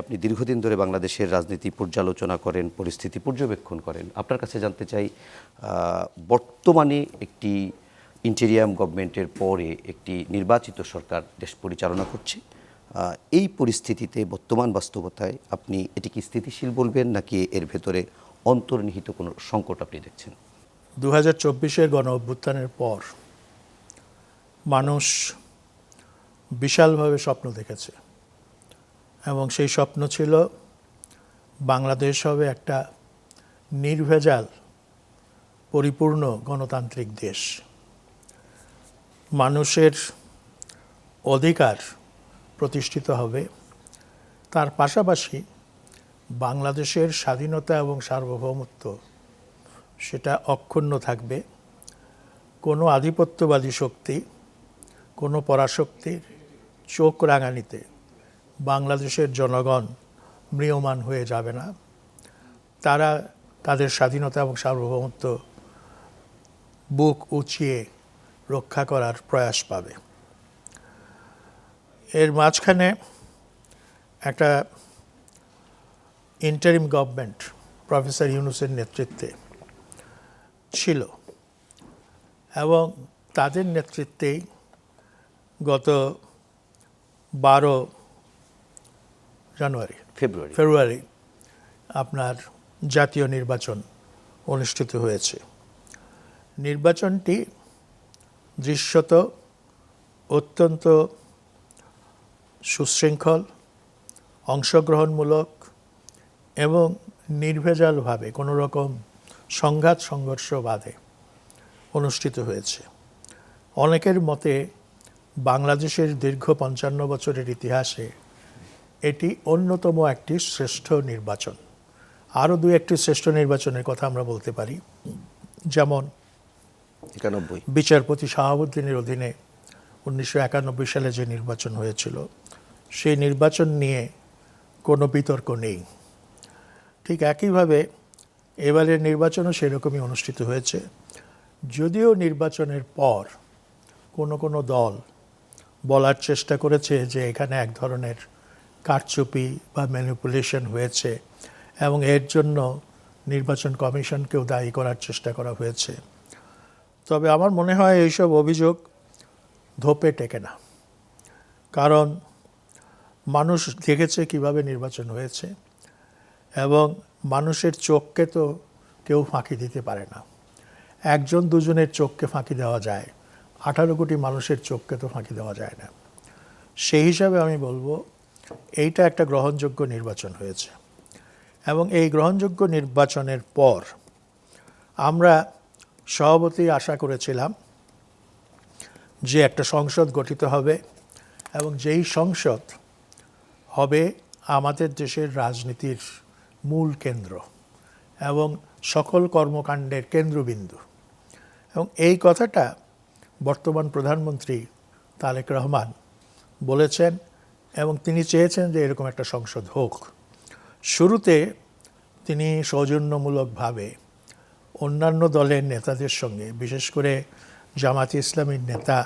আপনি দীর্ঘদিন ধরে বাংলাদেশের রাজনীতি পর্যালোচনা করেন, পরিস্থিতি পর্যবেক্ষণ করেন। আপনার কাছে জানতে চাই, বর্তমানে একটি ইন্টেরিয়াম গভর্নমেন্টের পরে একটি নির্বাচিত সরকার দেশ পরিচালনা করছে। এই পরিস্থিতিতে বর্তমান বাস্তবতায় আপনি এটিকে স্থিতিশীল বলবেন নাকি এর ভেতরে অন্তর্নিহিত কোনো সংকট আপনি দেখছেন? 2024-এর গণ অভ্যুত্থানের পর মানুষ বিশালভাবে স্বপ্ন দেখেছে এবং সেই স্বপ্ন ছিল বাংলাদেশ হবে একটা নির্ভেজাল পরিপূর্ণ গণতান্ত্রিক দেশ। মানুষের অধিকার প্রতিষ্ঠিত হবে, তার পাশাপাশি বাংলাদেশের স্বাধীনতা এবং সার্বভৌমত্ব সেটা অক্ষুণ্ণ থাকবে। কোনো আধিপত্যবাদী শক্তি, কোনো পরাশক্তির চোখ রাঙানিতে বাংলাদেশের জনগণ ম্রিয়মাণ হয়ে যাবে না। তারা তাদের স্বাধীনতা এবং সার্বভৌমত্ব বুক উঁচিয়ে রক্ষা করার প্রয়াস পাবে। এর মাঝখানে একটা ইন্টারিম গভর্নমেন্ট প্রফেসর ইউনূসের নেতৃত্বে ছিল এবং তাদের নেতৃত্বেই গত 12 ফেব্রুয়ারি আপনার জাতীয় নির্বাচন অনুষ্ঠিত হয়েছে। নির্বাচনটি দৃশ্যত অত্যন্ত সুশৃঙ্খল, অংশগ্রহণমূলক এবং নির্ভেজালভাবে কোনো রকম সংঘাত সংঘর্ষ বাদে অনুষ্ঠিত হয়েছে। অনেকের মতে বাংলাদেশের দীর্ঘ 55 বছরের ইতিহাসে এটি অন্যতম একটি শ্রেষ্ঠ নির্বাচন। আরও 2-1টি শ্রেষ্ঠ নির্বাচনের কথা আমরা বলতে পারি, যেমন 91 বিচারপতি শাহাবুদ্দিনের অধীনে 1991 সালে যে নির্বাচন হয়েছিল, সেই নির্বাচন নিয়ে কোনো বিতর্ক নেই। ঠিক একইভাবে এবারের নির্বাচনও সেরকমই অনুষ্ঠিত হয়েছে, যদিও নির্বাচনের পর কোনো দল বলার চেষ্টা করেছে যে এখানে এক ধরনের কারচুপি বা ম্যানিপুলেশন হয়েছে এবং এর জন্য নির্বাচন কমিশনকেও দায়ী করার চেষ্টা করা হয়েছে। তবে আমার মনে হয় এইসব অভিযোগ ধোপে টেকে না, কারণ মানুষ দেখেছে কিভাবে নির্বাচন হয়েছে এবং মানুষের চোখকে তো কেউ ফাঁকি দিতে পারে না। 1-2 জনের চোখকে ফাঁকি দেওয়া যায়, 18 কোটি মানুষের চোখকে তো ফাঁকি দেওয়া যায় না। সেই হিসাবে আমি বলবো এইটা একটা গ্রহণযোগ্য নির্বাচন হয়েছে এবং এই গ্রহণযোগ্য নির্বাচনের পর আমরা সভাপতি আশা করেছিলাম যে একটা সংসদ গঠিত হবে এবং যেই সংসদ হবে আমাদের দেশের রাজনীতির মূল কেন্দ্র এবং সকল কর্মকাণ্ডের কেন্দ্রবিন্দু। এবং এই কথাটা বর্তমান প্রধানমন্ত্রী তারেক রহমান বলেছেন এবং তিনি চেয়েছেন যে এরকম একটা সংসদ হোক। শুরুতে তিনি সৌজন্যমূলকভাবে অন্যান্য দলের নেতাদের সঙ্গে, বিশেষ করে জামায়াতে ইসলামীর নেতা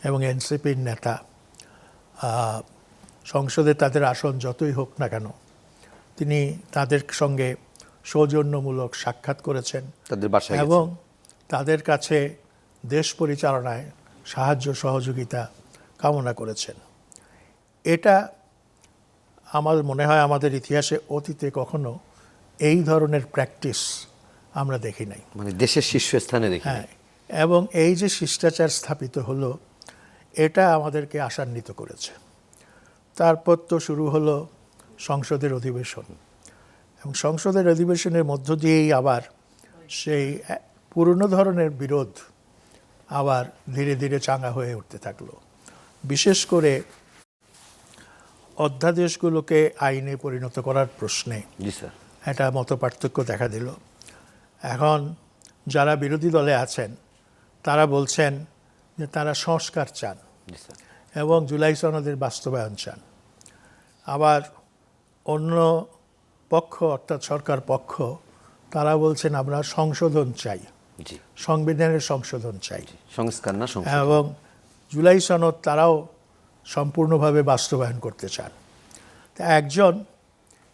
এবং এনসিপির নেতা, সংসদে তাদের আসন যতই হোক না কেন, তিনি তাদের সঙ্গে সৌজন্যমূলক সাক্ষাৎ করেছেন এবং তাদের কাছে দেশ পরিচালনায় সাহায্য সহযোগিতা কামনা করেছেন। এটা আমার মনে হয় আমাদের ইতিহাসে অতীতে কখনো এই ধরনের প্র্যাকটিস আমরা দেখি নাই, মানে দেশের শীর্ষস্থানে দেখি। হ্যাঁ, এবং এই যে শিষ্টাচার স্থাপিত হলো, এটা আমাদেরকে আশান্বিত করেছে। তারপর তো শুরু হলো সংসদের অধিবেশন এবং সংসদের অধিবেশনের মধ্য দিয়েই আবার সেই পুরনো ধরনের বিরোধ আবার ধীরে ধীরে চাঙ্গা হয়ে উঠতে থাকলো। বিশেষ করে অধ্যাদেশগুলোকে আইনে পরিণত করার প্রশ্নে একটা মতপার্থক্য দেখা দিল। এখন যারা বিরোধী দলে আছেন তারা বলছেন যে তারা সংস্কার চান এবং জুলাই সনদের বাস্তবায়ন চান। আবার অন্য পক্ষ অর্থাৎ সরকার পক্ষ তারা বলছেন আমরা সংশোধন চাই, সংবিধানের সংশোধন চাই, সংস্কার না সংশোধন। এবং জুলাই সনদ তারাও সম্পূর্ণভাবে বাস্তবায়ন করতে চান। একজন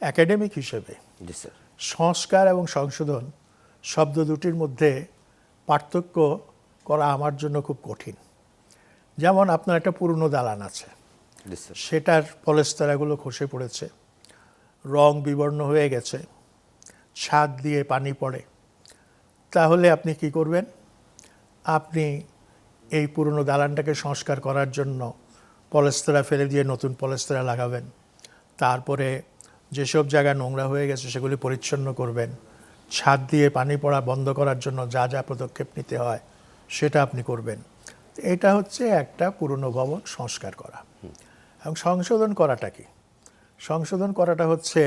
একাডেমিক হিসেবে জি স্যার। সংস্কার এবং সংশোধন শব্দ দুটির মধ্যে পার্থক্য করা আমার জন্য খুব কঠিন। যেমন আপনার একটা পুরনো দালান আছে, জি স্যার। সেটার পলেস্তারাগুলো খসে পড়েছে, রং বিবর্ণ হয়ে গেছে, ছাদ দিয়ে পানি পড়ে, তাহলে আপনি কি করবেন? আপনি এই পুরনো দালানটাকে সংস্কার করার জন্য পলেস্তারা ফেলে দিয়ে নতুন পলেস্তারা লাগাবেন। তারপরে যেসব জায়গা নোংরা হয়ে গেছে সেগুলি পরিচ্ছন্ন করবেন। ছাদ দিয়ে পানি পড়া বন্ধ করার জন্য যা যা পদক্ষেপ নিতে হয় সেটা আপনি করবেন। এটা হচ্ছে একটা পুরনো ভবন সংস্কার করা। এবং সংশোধন করাটা কি? সংশোধন করাটা হচ্ছে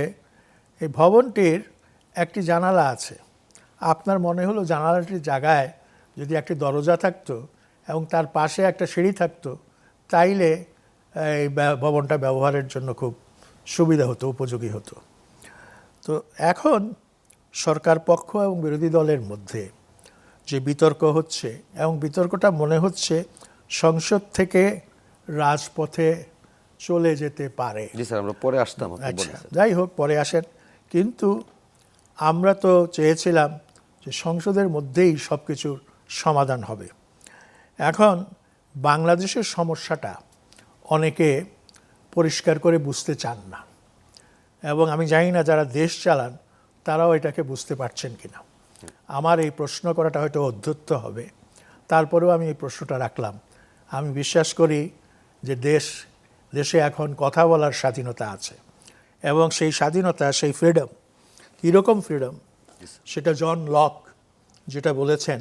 এই ভবনটির একটি জানালা আছে, আপনার মনে হলো জানালাটির জায়গায় যদি একটি দরজা থাকতো এবং তার পাশে একটা সিঁড়ি থাকতো, তাইলে এই ভবনটা ব্যবহারের জন্য খুব সুবিধা হতো, উপযোগী হতো। তো এখন সরকার পক্ষ এবং বিরোধী দলের মধ্যে যে বিতর্ক হচ্ছে, এবং বিতর্কটা মনে হচ্ছে সংসদ থেকে রাজপথে চলে যেতে পারে। জি স্যার, আমরা পরে আসতাম, আপনি আচ্ছা, বলেছেন। যাই হোক, পরে আসেন। কিন্তু আমরা তো চেয়েছিলাম যে সংসদের মধ্যেই সব কিছুর সমাধান হবে। এখন বাংলাদেশের সমস্যাটা অনেকে পরিষ্কার করে বুঝতে চান না, এবং আমি জানি না যারা দেশ চালান তারাও এটাকে বুঝতে পারছেন কিনা। আমার এই প্রশ্ন করাটা হয়তো অধ্যত্ত হবে, তারপরেও আমি এই প্রশ্নটা রাখলাম। আমি বিশ্বাস করি যে দেশে এখন কথা বলার স্বাধীনতা আছে, এবং সেই স্বাধীনতা, সেই ফ্রিডম, কীরকম ফ্রিডম সেটা জন লক যেটা বলেছেন,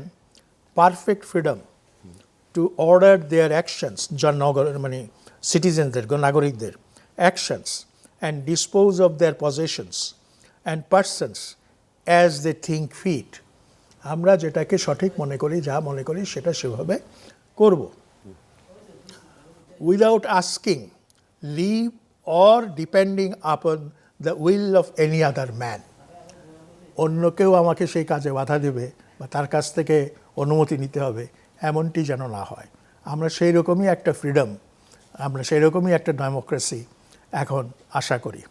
perfect freedom to order their actions, মানে সিটিজেনদের, নাগরিকদের actions, and dispose of their possessions and persons as they think fit. আমরা যেটাকে সঠিক মনে করি, যা মনে করি সেটা সেভাবে করব, without asking leave or depending upon the will of any other man. অন্য কেউ আমাকে সেই কাজে বাধা দেবে বা তার কাছ থেকে অনুমতি নিতে হবে, এমনটি যেন না হয়। আমরা সেই রকমই একটা ফ্রিডম, আমরা সেই রকমই একটা ডেমোক্রেসি এখন আশা করি।